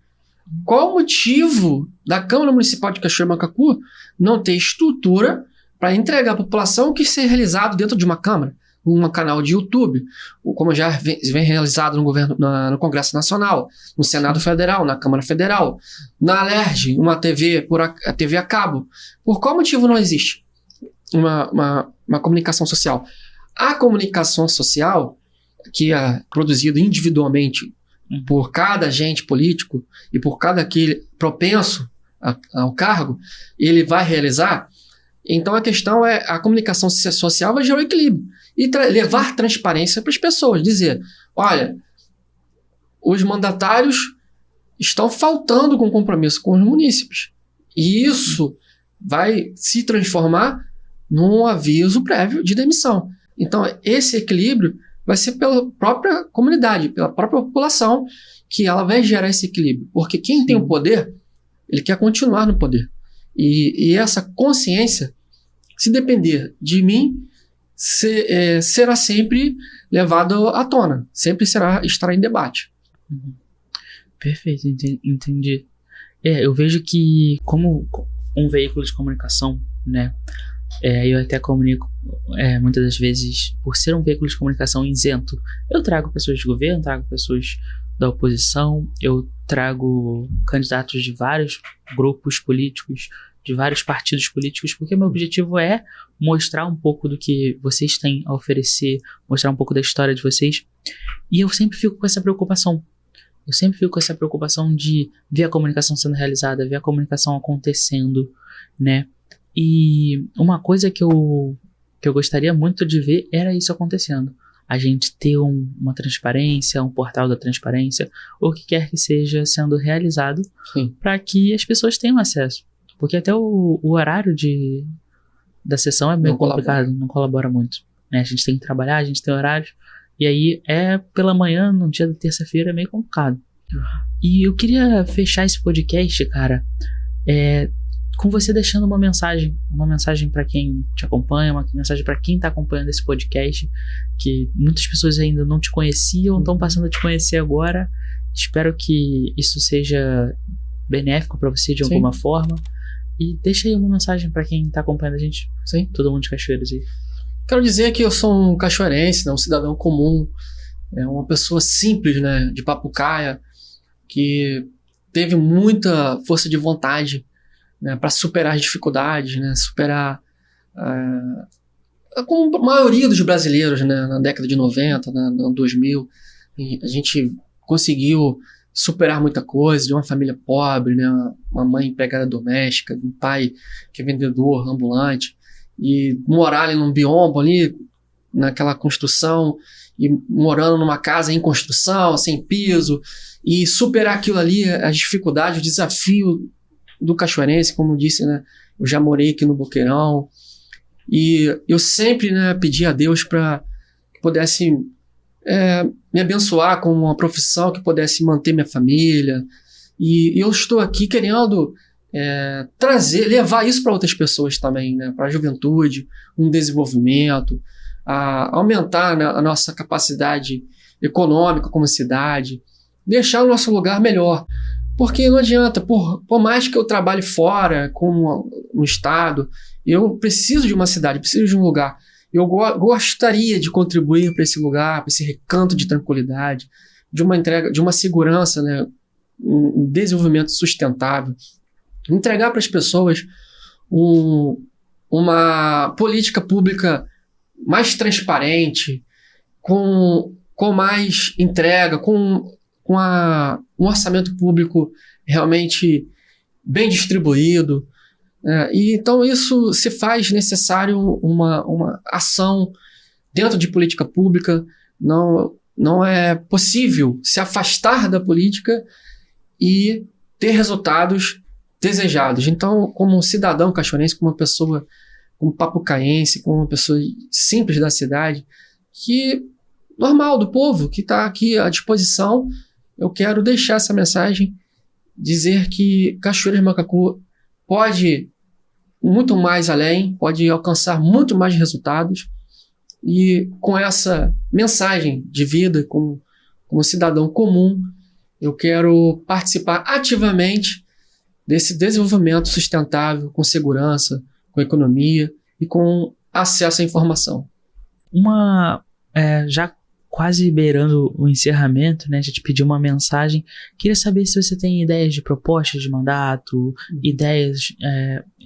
Qual o motivo da Câmara Municipal de Cachoeira Macacu não ter estrutura para entregar à população o que ser realizado dentro de uma Câmara? Um canal de YouTube, como já vem realizado no Congresso Nacional, no Senado Federal, na Câmara Federal, na Alerj, uma TV a TV a cabo. Por qual motivo não existe uma comunicação social? A comunicação social, que é produzida individualmente por cada agente político e por cada aquele propenso ao cargo, ele vai realizar. Então a questão é, a comunicação social vai gerar o equilíbrio e levar transparência para as pessoas, dizer, olha, os mandatários estão faltando com compromisso com os munícipes, e isso vai se transformar num aviso prévio de demissão. Então esse equilíbrio vai ser pela própria comunidade, pela própria população, que ela vai gerar esse equilíbrio, porque quem tem o poder, ele quer continuar no poder, e essa consciência, se depender de mim, será sempre levado à tona, sempre estará em debate. Perfeito, entendi. Eu vejo que como um veículo de comunicação, né, eu até comunico muitas das vezes, por ser um veículo de comunicação isento, eu trago pessoas de governo, trago pessoas da oposição, eu trago candidatos de vários grupos políticos, de vários partidos políticos, porque meu objetivo é mostrar um pouco do que vocês têm a oferecer, mostrar um pouco da história de vocês, e eu sempre fico com essa preocupação. Eu sempre fico com essa preocupação de ver a comunicação sendo realizada, ver a comunicação acontecendo, né? E uma coisa que eu gostaria muito de ver era isso acontecendo. A gente ter uma transparência, um portal da transparência, ou o que quer que seja sendo realizado, para que as pessoas tenham acesso. Porque até o horário da sessão é bem complicado, não colabora muito, né? A gente tem que trabalhar, a gente tem horários, e aí pela manhã, no dia da terça-feira, é meio complicado. E eu queria fechar esse podcast, cara, com você deixando uma mensagem para quem te acompanha, uma mensagem para quem tá acompanhando esse podcast, que muitas pessoas ainda não te conheciam, estão passando a te conhecer agora. Espero que isso seja benéfico para você de alguma forma. E deixa aí uma mensagem para quem tá acompanhando a gente. Sim. Todo mundo de Cachoeiras aí. Quero dizer que eu sou um cachoeirense, né, um cidadão comum, uma pessoa simples, né, de Papucaia, que teve muita força de vontade, né, para superar as dificuldades, né, superar como a maioria dos brasileiros, né, na década de 90, no 2000, a gente conseguiu superar muita coisa, de uma família pobre, né, uma mãe empregada doméstica, um pai que é vendedor ambulante, e morar ali num biombo ali, naquela construção, e morando numa casa em construção, sem piso, e superar aquilo ali, as dificuldades, o desafio do cachoeirense, como disse, né, eu já morei aqui no Boqueirão, e eu sempre, né, pedi a Deus para que pudesse me abençoar com uma profissão que pudesse manter minha família, e eu estou aqui querendo levar isso para outras pessoas também, né, para a juventude, um desenvolvimento, aumentar, né, a nossa capacidade econômica como cidade, deixar o nosso lugar melhor, porque não adianta, por mais que eu trabalhe fora, como no estado, eu preciso de uma cidade, preciso de um lugar. Eu gostaria de contribuir para esse lugar, para esse recanto de tranquilidade, de uma entrega, de uma segurança, né, um desenvolvimento sustentável, entregar para as pessoas uma política pública mais transparente, com mais entrega, com um orçamento público realmente bem distribuído. E então isso se faz necessário uma ação dentro de política pública. Não é possível se afastar da política e ter resultados desejados. Então, como cidadão cachoeirense, como uma pessoa, como papucaense, como uma pessoa simples da cidade, que normal do povo, que está aqui à disposição, eu quero deixar essa mensagem, dizer que Cachoeiras de Macacu pode ir muito mais além, pode alcançar muito mais resultados, e com essa mensagem de vida, como cidadão comum, eu quero participar ativamente desse desenvolvimento sustentável, com segurança, com economia e com acesso à informação. Já quase beirando o encerramento, né, já te pedi uma mensagem, queria saber se você tem ideias de propostas de mandato, ideias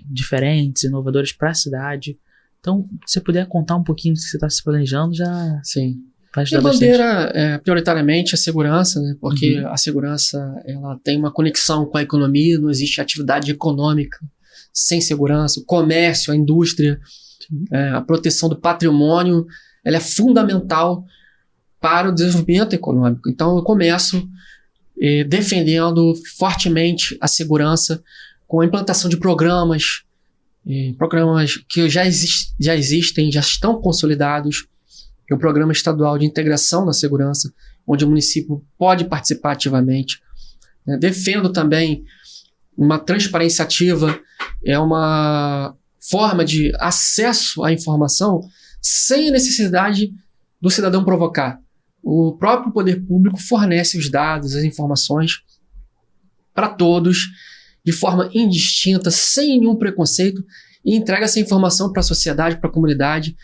diferentes, inovadoras para a cidade. Então, se você puder contar um pouquinho do que você está se planejando, já... Sim. Minha bandeira prioritariamente a segurança, né? Porque a segurança ela tem uma conexão com a economia, não existe atividade econômica sem segurança, o comércio, a indústria, a proteção do patrimônio, ela é fundamental para o desenvolvimento econômico. Então eu começo defendendo fortemente a segurança com a implantação de programas que já existem, já estão consolidados. É um programa estadual de integração da segurança, onde o município pode participar ativamente. Defendo também uma transparência ativa, é uma forma de acesso à informação sem a necessidade do cidadão provocar. O próprio poder público fornece os dados, as informações para todos, de forma indistinta, sem nenhum preconceito, e entrega essa informação para a sociedade, para a comunidade.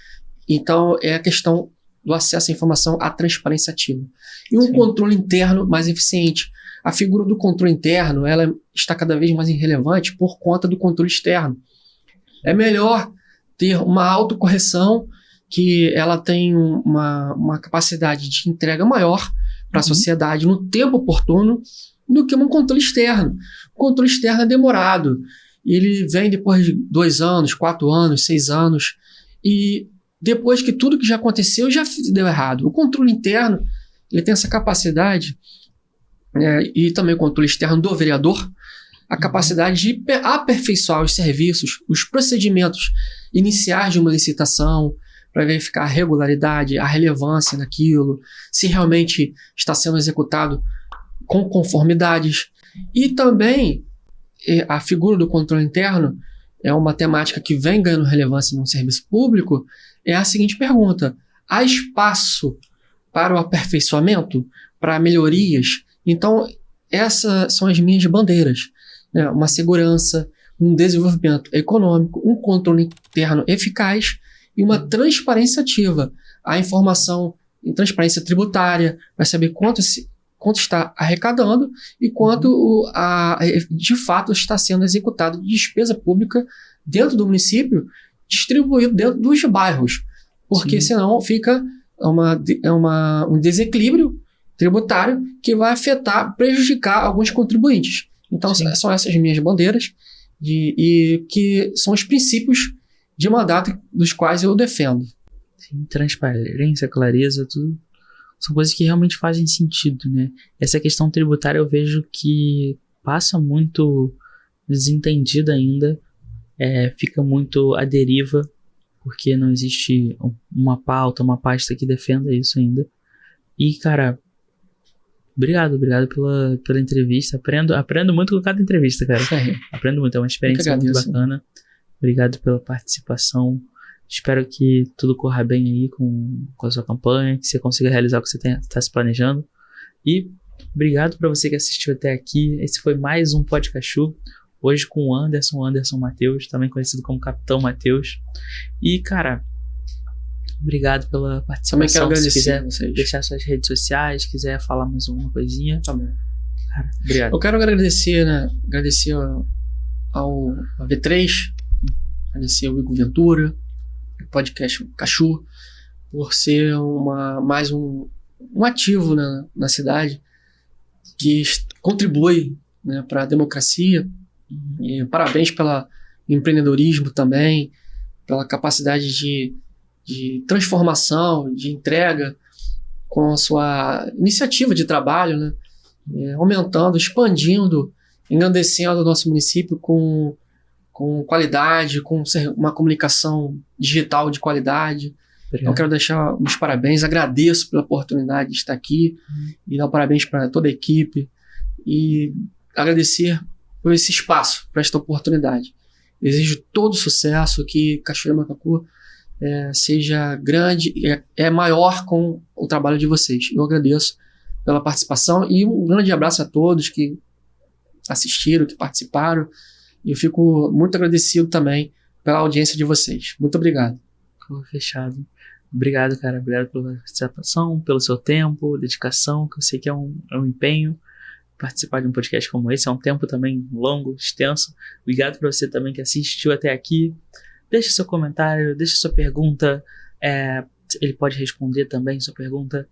Então, é a questão do acesso à informação, à transparência ativa. E um controle interno mais eficiente. A figura do controle interno, ela está cada vez mais irrelevante por conta do controle externo. É melhor ter uma autocorreção que ela tem uma capacidade de entrega maior para a sociedade no tempo oportuno do que um controle externo. O controle externo é demorado. Ele vem depois de 2 anos, 4 anos, 6 anos, e depois que tudo que já aconteceu já deu errado. O controle interno ele tem essa capacidade, e também o controle externo do vereador, a capacidade de aperfeiçoar os serviços, os procedimentos iniciais de uma licitação, para verificar a regularidade, a relevância daquilo, se realmente está sendo executado com conformidades. E também a figura do controle interno é uma temática que vem ganhando relevância no serviço público. É a seguinte pergunta: há espaço para o aperfeiçoamento, para melhorias? Então, essas são as minhas bandeiras, né? Uma segurança, um desenvolvimento econômico, um controle interno eficaz e uma transparência ativa. A informação em transparência tributária, vai saber quanto está arrecadando e quanto de fato está sendo executado de despesa pública dentro do município, distribuído dentro dos bairros. Porque senão fica um desequilíbrio tributário que vai prejudicar alguns contribuintes. Então são essas minhas bandeiras e que são os princípios de mandato dos quais eu defendo. Sim, transparência, clareza, tudo são coisas que realmente fazem sentido, né? Essa questão tributária eu vejo que passa muito desentendida ainda, fica muito à deriva, porque não existe uma pauta, uma pasta que defenda isso ainda. E, cara, obrigado pela entrevista. Aprendo muito com cada entrevista, cara. Aprendo muito, é uma experiência muito bacana. Obrigado pela participação. Espero que tudo corra bem aí com a sua campanha, que você consiga realizar o que você está se planejando. E obrigado para você que assistiu até aqui. Esse foi mais um Podcastu, hoje com o Anderson Matheus, também conhecido como Capitão Matheus. E, cara, obrigado pela participação. Também quero agradecer. Se quiser deixar suas redes sociais, quiser falar mais alguma coisinha. Tá bom. Cara, obrigado. Eu quero agradecer, agradecer ao V3, agradecer ao Igor Ventura, o Podcast Cachu, por ser mais um ativo na cidade que contribui, né, para a democracia. E parabéns pelo empreendedorismo também, pela capacidade de transformação, de entrega com a sua iniciativa de trabalho, né, aumentando, expandindo, engrandecendo o nosso município com qualidade, com uma comunicação digital de qualidade. Obrigado. Então, quero deixar os parabéns, agradeço pela oportunidade de estar aqui e dar parabéns para toda a equipe e agradecer por esse espaço, por esta oportunidade. Desejo todo sucesso, que Cachoeira Macacu seja grande, maior com o trabalho de vocês. Eu agradeço pela participação e um grande abraço a todos que assistiram, que participaram. E eu fico muito agradecido também pela audiência de vocês. Muito obrigado. Fechado. Obrigado, cara. Obrigado pela participação, pelo seu tempo, dedicação, que eu sei que é um empenho. Participar de um podcast como esse é um tempo também longo, extenso. Obrigado para você também que assistiu até aqui. Deixe seu comentário, deixe sua pergunta. ele pode responder também sua pergunta.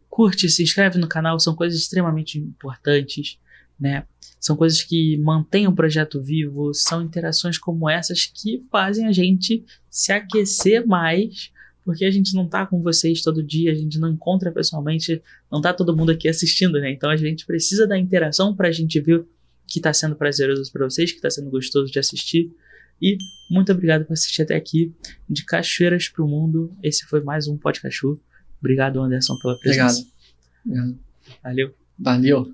Curte, se inscreve no canal, são coisas extremamente importantes, né? São coisas que mantêm o projeto vivo, são interações como essas que fazem a gente se aquecer mais, porque a gente não tá com vocês todo dia, a gente não encontra pessoalmente, não tá todo mundo aqui assistindo, né? Então a gente precisa da interação pra gente ver que tá sendo prazeroso pra vocês, que tá sendo gostoso de assistir. E muito obrigado por assistir até aqui. De Cachoeiras pro Mundo, esse foi mais um Podcachô. Obrigado, Anderson, pela presença. Obrigado. Valeu. Valeu.